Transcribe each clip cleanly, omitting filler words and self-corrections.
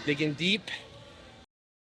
digging deep.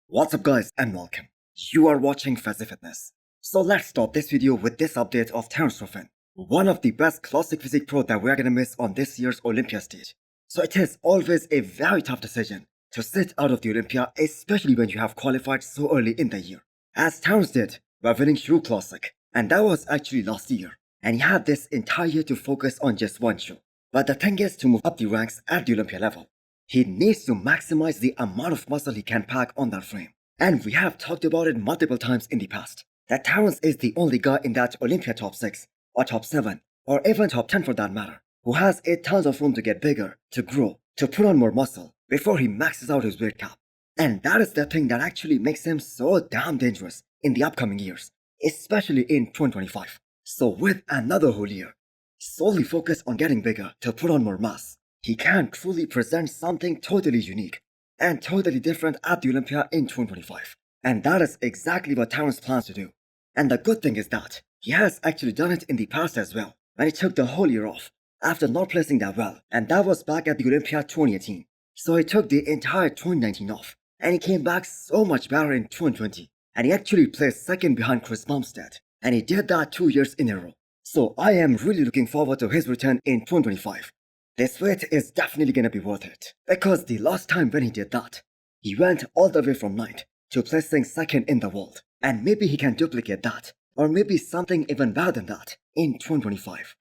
What's up guys and welcome. You are watching Fazi Fitness. So let's start this video with this update of Terrence Ruffin, one of the best classic physique pro that we're gonna miss on this year's Olympia stage. So it is always a very tough decision to sit out of the Olympia, especially when you have qualified so early in the year, as Terrence did by winning Shoe Classic, and that was actually last year, and he had this entire year to focus on just one show. But the thing is, to move up the ranks at the Olympia level, he needs to maximize the amount of muscle he can pack on that frame. And we have talked about it multiple times in the past, that Terrence is the only guy in that Olympia top 6, or top 7, or even top 10 for that matter, who has a tons of room to get bigger, to grow, to put on more muscle before he maxes out his weight cap. And that is the thing that actually makes him so damn dangerous in the upcoming years, especially in 2025. So with another whole year solely focused on getting bigger to put on more mass, he can truly present something totally unique and totally different at the Olympia in 2025. And that is exactly what Terrence plans to do. And the good thing is that he has actually done it in the past as well, when he took the whole year off after not placing that well, and that was back at the Olympia 2018. So he took the entire 2019 off, and he came back so much better in 2020, and he actually placed second behind Chris Bumstead, and he did that 2 years in a row. So I am really looking forward to his return in 2025. This weight is definitely gonna be worth it, because the last time when he did that, he went all the way from 9th to placing second in the world, and maybe he can duplicate that, or maybe something even better than that in 2025.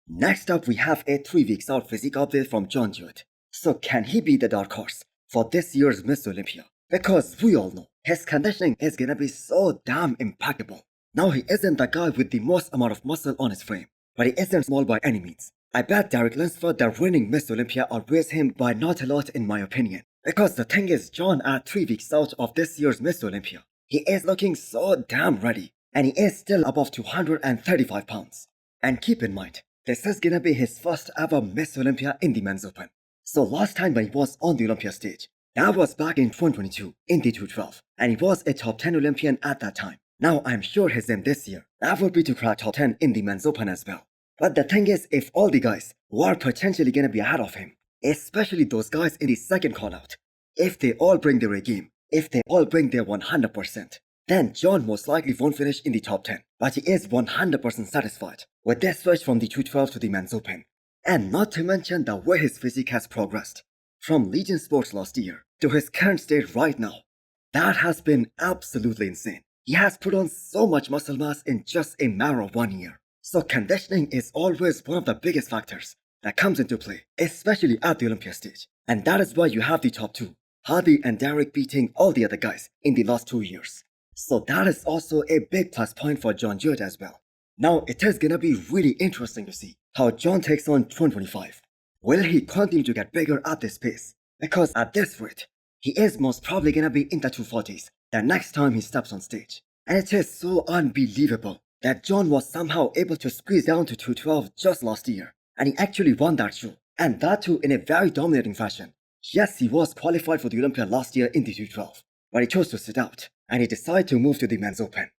Next up, we have a 3 weeks out physique update from John Jewett. So can he be the dark horse for this year's Miss Olympia? Because we all know his conditioning is gonna be so damn impeccable. Now he isn't the guy with the most amount of muscle on his frame, but he isn't small by any means. I bet Derek Lunsford, the reigning Miss Olympia, outweighs him by not a lot in my opinion. Because the thing is, John at 3 weeks out of this year's Miss Olympia, he is looking so damn ready, and he is still above 235 pounds. And keep in mind, this is gonna be his first ever Miss Olympia in the men's open. So last time when he was on the Olympia stage, that was back in 2022 in the 212, and he was a top 10 Olympian at that time. Now I'm sure his aim this year, that would be to crack top 10 in the men's open as well. But the thing is, if all the guys who are potentially gonna be ahead of him, especially those guys in the second call out, if they all bring their A game, if they all bring their 100%, then John most likely won't finish in the top 10. But he is 100% satisfied with this switch from the 212 to the men's open. And not to mention the way his physique has progressed, from Legion Sports last year to his current state right now. That has been absolutely insane. He has put on so much muscle mass in just a matter of 1 year. So conditioning is always one of the biggest factors that comes into play, especially at the Olympia stage. And that is why you have the top 2, Hardy and Derek, beating all the other guys in the last 2 years. So that is also a big plus point for John Jewett as well. Now it is gonna be really interesting to see how John takes on 2025. Will he continue to get bigger at this pace? Because at this rate, he is most probably gonna be in the 240s the next time he steps on stage. And it is so unbelievable that John was somehow able to squeeze down to 212 just last year, and he actually won that show, and that too in a very dominating fashion. Yes, he was qualified for the Olympia last year in the 212, but he chose to sit out, and he decided to move to the men's open.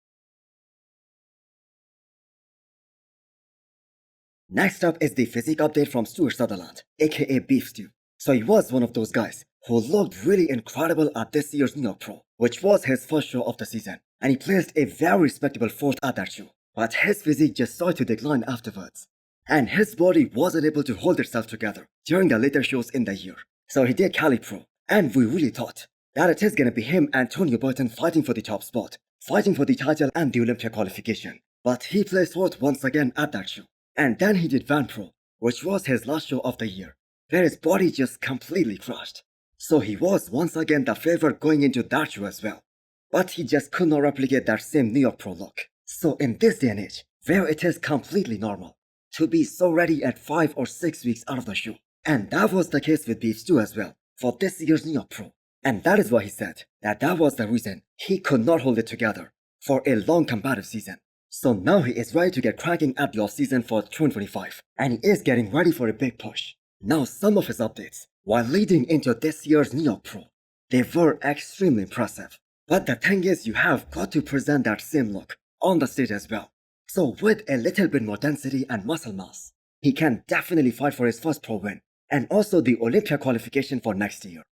Next up is the physique update from Stuart Sutherland, aka Beef Stew. So he was one of those guys who looked really incredible at this year's New York Pro, which was his first show of the season, and he placed a very respectable 4th at that show. But his physique just started to decline afterwards, and his body wasn't able to hold itself together during the later shows in the year. So he did Cali Pro, and we really thought that it is gonna be him and Tony Burton fighting for the top spot, fighting for the title and the Olympia qualification. But he placed 4th once again at that show. And then he did Van Pro, which was his last show of the year, where his body just completely crushed. So he was once again the favorite going into that show as well. But he just could not replicate that same New York Pro look. So in this day and age, where it is completely normal to be so ready at 5 or 6 weeks out of the show, and that was the case with Beef Stew as well for this year's New York Pro. And that is why he said that that was the reason he could not hold it together for a long competitive season. So now he is ready to get cracking at the off-season for 2025, and he is getting ready for a big push. Now some of his updates, while leading into this year's New York Pro, they were extremely impressive. But the thing is, you have got to present that same look on the stage as well. So with a little bit more density and muscle mass, he can definitely fight for his first pro win and also the Olympia qualification for next year.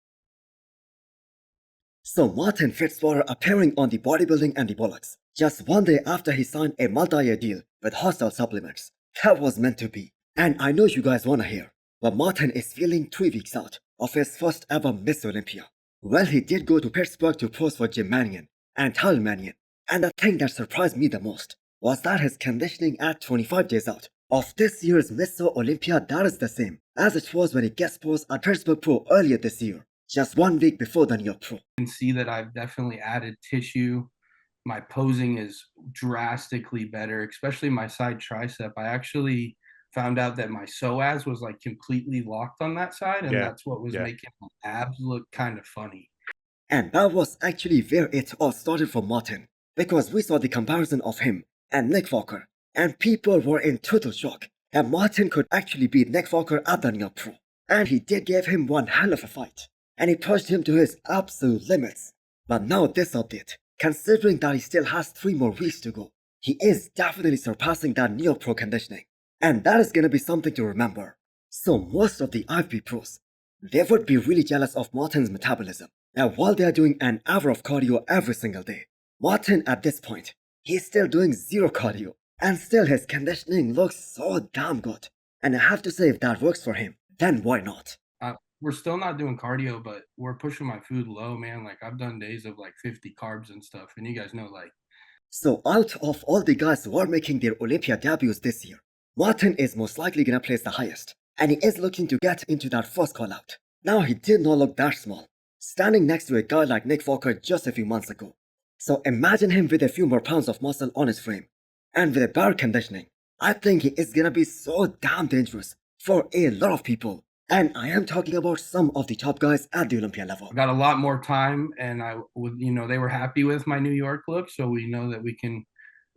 So Martin Fitzwater appearing on the Bodybuilding and the Bollocks just one day after he signed a multi-year deal with Hostile Supplements. That was meant to be. And I know you guys wanna hear, but Martin is feeling 3 weeks out of his first ever Miss Olympia. Well, he did go to Pittsburgh to pose for Jim Mannion and Tyler Mannion, and the thing that surprised me the most was that his conditioning at 25 days out of this year's Miss Olympia that is the same as it was when he guest posed at Pittsburgh Pro earlier this year, just 1 week before the New York Pro. You can see that I've definitely added tissue. My posing is drastically better, especially my side tricep. I actually found out that my psoas was like completely locked on that side, and that's what was making my abs look kind of funny. And that was actually where it all started for Martin, because we saw the comparison of him and Nick Walker, and people were in total shock that Martin could actually beat Nick Walker at the New York Pro. And he did give him one hell of a fight, and he pushed him to his absolute limits. But now this update, considering that he still has 3 more weeks to go, he is definitely surpassing that New York Pro conditioning. And that is gonna be something to remember. So most of the IFB pros, they would be really jealous of Martin's metabolism. Now while they are doing an hour of cardio every single day, Martin at this point, he's still doing 0 cardio. And still his conditioning looks so damn good. And I have to say, if that works for him, then why not? We're still not doing cardio, but we're pushing my food low, man. Like I've done days of like 50 carbs and stuff, and you guys know, like. So out of all the guys who are making their Olympia debuts this year, Martin is most likely gonna place the highest, and he is looking to get into that first call out. Now he did not look that small, standing next to a guy like Nick Walker just a few months ago. So imagine him with a few more pounds of muscle on his frame, and with a better conditioning. I think he is gonna be so damn dangerous for a lot of people. And I am talking about some of the top guys at the Olympia level. I got a lot more time, and they were happy with my New York look, so we know that we can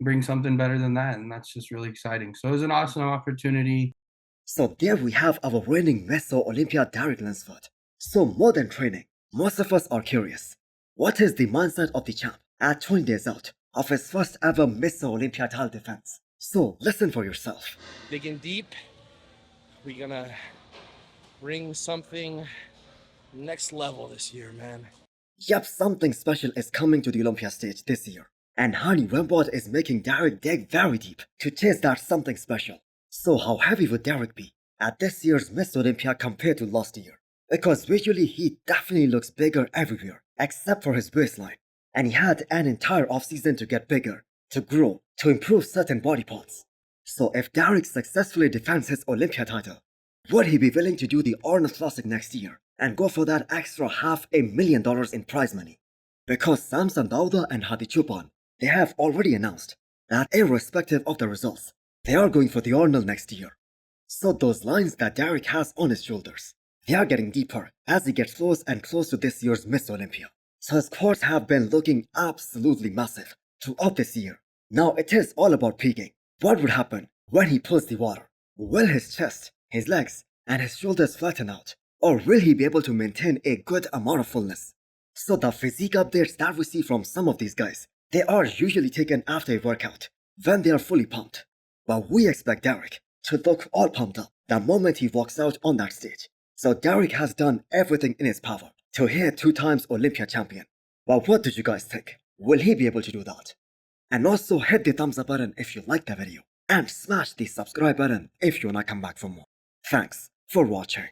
bring something better than that, and that's just really exciting. So it was an awesome opportunity. So there we have our reigning Miss Olympia Derek Lunsford. So more than training, most of us are curious. What is the mindset of the champ at 20 days out of his first ever Miss Olympia title defense? So listen for yourself. Digging deep, we're gonna bring something next level this year, man. Yep, something special is coming to the Olympia stage this year. And Honey Rembrandt is making Derek dig very deep to chase that something special. So how heavy would Derek be at this year's Miss Olympia compared to last year? Because visually he definitely looks bigger everywhere except for his waistline. And he had an entire offseason to get bigger, to grow, to improve certain body parts. So if Derek successfully defends his Olympia title, would he be willing to do the Arnold Classic next year and go for that extra $500,000 in prize money? Because Samson Dauda and Hadi Chupan, they have already announced that irrespective of the results, they are going for the Arnold next year. So those lines that Derek has on his shoulders, they are getting deeper as he gets close and close to this year's Miss Olympia. So his quads have been looking absolutely massive throughout this year. Now it is all about peaking. What would happen when he pulls the water? Will his chest, his legs, and his shoulders flatten out? Or will he be able to maintain a good amount of fullness? So the physique updates that we see from some of these guys, they are usually taken after a workout, when they are fully pumped. But we expect Derek to look all pumped up the moment he walks out on that stage. So Derek has done everything in his power to hit 2 times Olympia champion. But what did you guys think? Will he be able to do that? And also hit the thumbs up button if you liked the video, and smash the subscribe button if you wanna come back for more. Thanks for watching.